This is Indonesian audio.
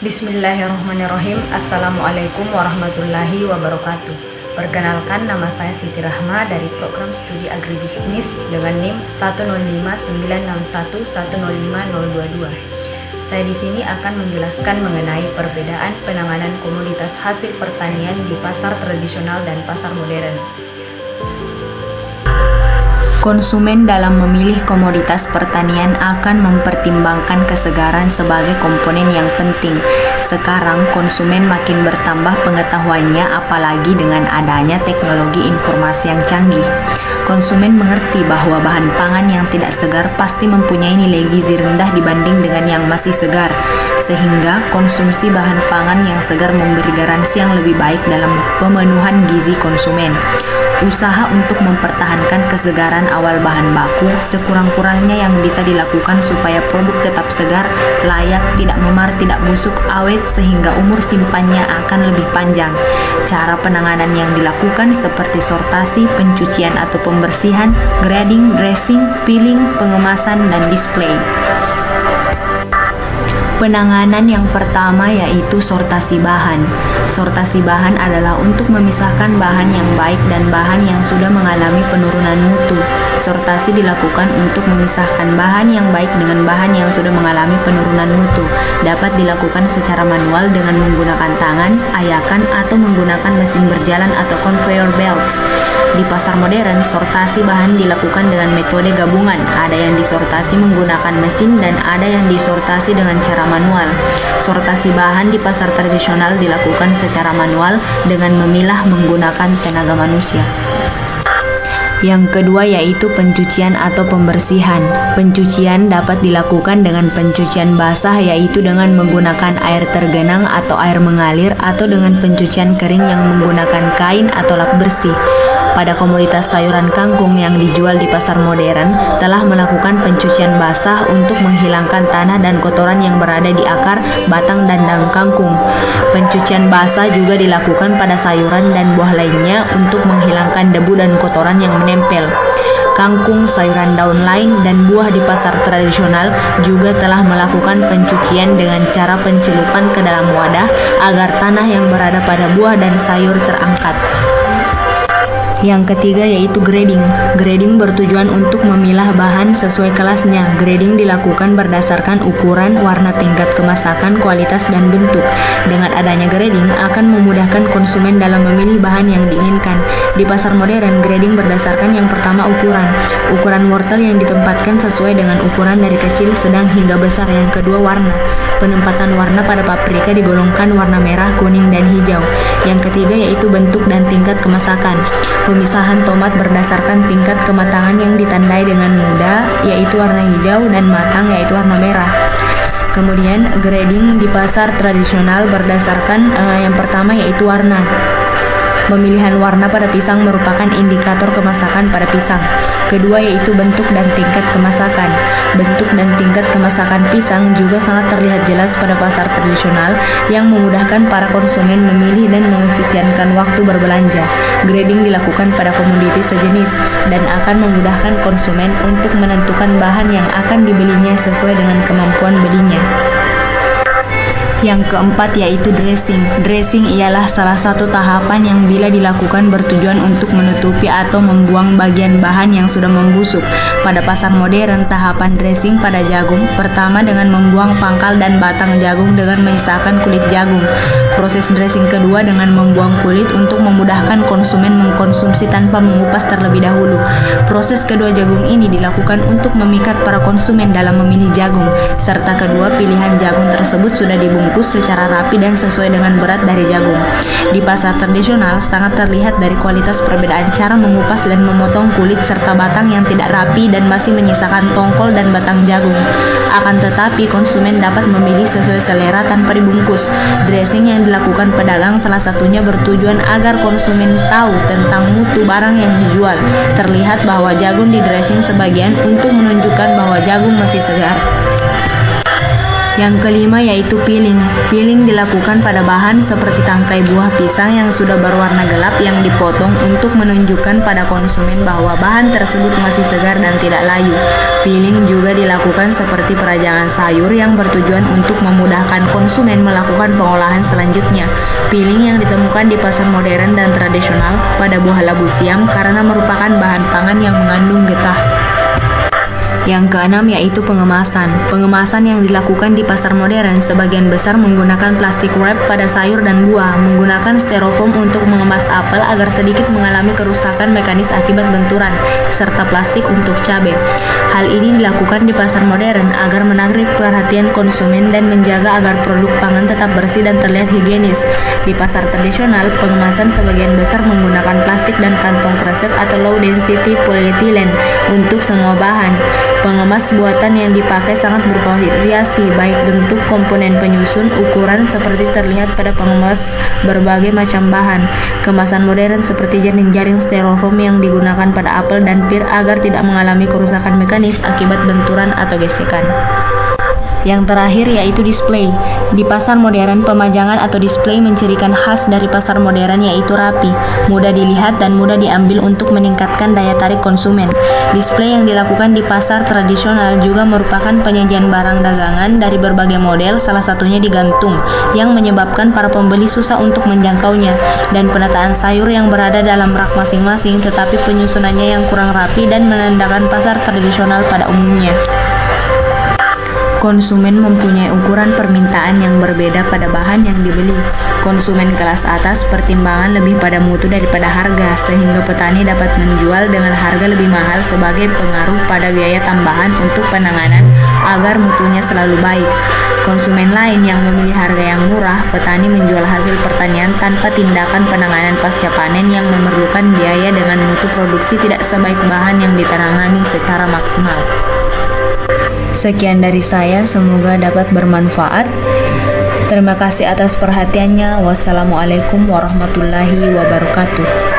Bismillahirrahmanirrahim. Assalamualaikum warahmatullahi wabarakatuh. Perkenalkan, nama saya Siti Rahma dari program studi agribisnis dengan NIM 1059611050022. Saya di sini akan menjelaskan mengenai perbedaan penanganan komoditas hasil pertanian di pasar tradisional dan pasar modern. Konsumen dalam memilih komoditas pertanian akan mempertimbangkan kesegaran sebagai komponen yang penting. Sekarang konsumen makin bertambah pengetahuannya, apalagi dengan adanya teknologi informasi yang canggih. Konsumen mengerti bahwa bahan pangan yang tidak segar pasti mempunyai nilai gizi rendah dibanding dengan yang masih segar, sehingga konsumsi bahan pangan yang segar memberi garansi yang lebih baik dalam pemenuhan gizi konsumen. Usaha untuk mempertahankan kesegaran awal bahan baku sekurang-kurangnya yang bisa dilakukan supaya produk tetap segar, layak, tidak memar, tidak busuk, awet, sehingga umur simpannya akan lebih panjang. Cara penanganan yang dilakukan seperti sortasi, pencucian atau pembersihan, grading, dressing, peeling, pengemasan, dan display. Penanganan yang pertama yaitu sortasi bahan. Sortasi bahan adalah untuk memisahkan bahan yang baik dan bahan yang sudah mengalami penurunan mutu. Sortasi dilakukan untuk memisahkan bahan yang baik dengan bahan yang sudah mengalami penurunan mutu. Dapat dilakukan secara manual dengan menggunakan tangan, ayakan, atau menggunakan mesin berjalan atau conveyor belt. Di pasar modern, sortasi bahan dilakukan dengan metode gabungan. Ada yang disortasi menggunakan mesin dan ada yang disortasi dengan cara manual. Sortasi bahan di pasar tradisional dilakukan secara manual dengan memilah menggunakan tenaga manusia. Yang kedua yaitu pencucian atau pembersihan. Pencucian dapat dilakukan dengan pencucian basah, yaitu dengan menggunakan air tergenang atau air mengalir, atau dengan pencucian kering yang menggunakan kain atau lap bersih. Pada komoditas sayuran kangkung yang dijual di pasar modern, telah melakukan pencucian basah untuk menghilangkan tanah dan kotoran yang berada di akar, batang, dan daun kangkung. Pencucian basah juga dilakukan pada sayuran dan buah lainnya untuk menghilangkan debu dan kotoran yang menempel. Kangkung, sayuran daun lain, dan buah di pasar tradisional juga telah melakukan pencucian dengan cara pencelupan ke dalam wadah agar tanah yang berada pada buah dan sayur terangkat. Yang ketiga yaitu grading. Grading bertujuan untuk memilah bahan sesuai kelasnya. Grading dilakukan berdasarkan ukuran, warna, tingkat kemasakan, kualitas, dan bentuk. Dengan adanya grading akan memudahkan konsumen dalam memilih bahan yang diinginkan. Di pasar modern, grading berdasarkan yang pertama ukuran. Ukuran wortel yang ditempatkan sesuai dengan ukuran dari kecil, sedang, hingga besar. Yang kedua warna. Penempatan warna pada paprika digolongkan warna merah, kuning, dan hijau. Yang ketiga yaitu bentuk dan tingkat kemasakan. Pemisahan tomat berdasarkan tingkat kematangan yang ditandai dengan muda, yaitu warna hijau, dan matang, yaitu warna merah. Kemudian grading di pasar tradisional berdasarkan yang pertama yaitu warna. Pemilihan warna pada pisang merupakan indikator kemasakan pada pisang. Kedua yaitu bentuk dan tingkat kemasakan. Bentuk dan tingkat kemasakan pisang juga sangat terlihat jelas pada pasar tradisional yang memudahkan para konsumen memilih dan mengefisienkan waktu berbelanja. Grading dilakukan pada komoditi sejenis dan akan memudahkan konsumen untuk menentukan bahan yang akan dibelinya sesuai dengan kemampuan belinya. Yang keempat yaitu dressing. Dressing ialah salah satu tahapan yang bila dilakukan bertujuan untuk menutupi atau membuang bagian bahan yang sudah membusuk. Pada pasar modern, tahapan dressing pada jagung pertama dengan membuang pangkal dan batang jagung dengan menyisakan kulit jagung. Proses dressing kedua dengan membuang kulit untuk memudahkan konsumen mengkonsumsi tanpa mengupas terlebih dahulu. Proses kedua jagung ini dilakukan untuk memikat para konsumen dalam memilih jagung, serta kedua pilihan jagung tersebut sudah dibungkus secara rapi dan sesuai dengan berat dari jagung. Di pasar tradisional sangat terlihat dari kualitas perbedaan cara mengupas dan memotong kulit serta batang yang tidak rapi dan masih menyisakan tongkol dan batang jagung. Akan tetapi konsumen dapat memilih sesuai selera tanpa dibungkus. Dressing yang dilakukan pedagang salah satunya bertujuan agar konsumen tahu tentang mutu barang yang dijual. Terlihat bahwa jagung di dressing sebagian untuk menunjukkan bahwa jagung masih segar. Yang kelima yaitu peeling. Peeling dilakukan pada bahan seperti tangkai buah pisang yang sudah berwarna gelap yang dipotong untuk menunjukkan pada konsumen bahwa bahan tersebut masih segar dan tidak layu. Peeling juga dilakukan seperti perajangan sayur yang bertujuan untuk memudahkan konsumen melakukan pengolahan selanjutnya. Peeling yang ditemukan di pasar modern dan tradisional pada buah labu siam karena merupakan bahan pangan yang mengandung getah. Yang keenam yaitu pengemasan. Pengemasan yang dilakukan di pasar modern sebagian besar menggunakan plastik wrap pada sayur dan buah, menggunakan styrofoam untuk mengemas apel agar sedikit mengalami kerusakan mekanis akibat benturan, serta plastik untuk cabai. Hal ini dilakukan di pasar modern agar menarik perhatian konsumen dan menjaga agar produk pangan tetap bersih dan terlihat higienis. Di pasar tradisional, pengemasan sebagian besar menggunakan plastik dan kantong kresek atau low density polyethylene untuk semua bahan. Pengemas buatan yang dipakai sangat bervariasi, baik bentuk, komponen penyusun, ukuran seperti terlihat pada pengemas berbagai macam bahan. Kemasan modern seperti jaring styrofoam yang digunakan pada apel dan pir agar tidak mengalami kerusakan mekanis akibat benturan atau gesekan. Yang terakhir yaitu display. Di pasar modern, pemajangan atau display mencirikan khas dari pasar modern yaitu rapi, mudah dilihat dan mudah diambil untuk meningkatkan daya tarik konsumen. Display yang dilakukan di pasar tradisional juga merupakan penyajian barang dagangan dari berbagai model, salah satunya digantung, yang menyebabkan para pembeli susah untuk menjangkaunya, dan penataan sayur yang berada dalam rak masing-masing, tetapi penyusunannya yang kurang rapi dan menandakan pasar tradisional pada umumnya. Konsumen mempunyai ukuran permintaan yang berbeda pada bahan yang dibeli. Konsumen kelas atas pertimbangan lebih pada mutu daripada harga, sehingga petani dapat menjual dengan harga lebih mahal sebagai pengaruh pada biaya tambahan untuk penanganan agar mutunya selalu baik. Konsumen lain yang memilih harga yang murah, petani menjual hasil pertanian tanpa tindakan penanganan pasca panen yang memerlukan biaya dengan mutu produksi tidak sebaik bahan yang ditangani secara maksimal. Sekian dari saya, semoga dapat bermanfaat. Terima kasih atas perhatiannya. Wassalamualaikum warahmatullahi wabarakatuh.